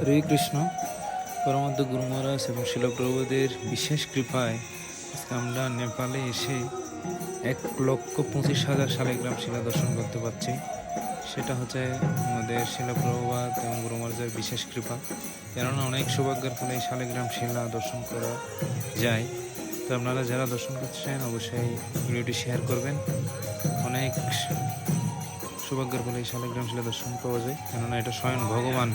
হরে কৃষ্ণ। পরমাদ্য গুরু মহারাজ এবং শিলপ্রভুদের বিশেষ কৃপায় আজকে আমরা নেপালে এসে 1,25,000 শালিগ্রাম শিলা দর্শন করতে পারছি। সেটা হচ্ছে আমাদের শিলপ্রভুপাদ এবং গুরু মহারাজের বিশেষ কৃপা। কেননা অনেক সৌভাগ্যের ফলে এই শালিগ্রাম শিলা দর্শন করা যায়। তো আপনারা যারা দর্শন করতে চান অবশ্যই ভিডিওটি শেয়ার করবেন। অনেক সৌভাগ্যের ফলে এই শালিগ্রাম শিলা দর্শন পাওয়া যায়, কেননা এটা স্বয়ং ভগবান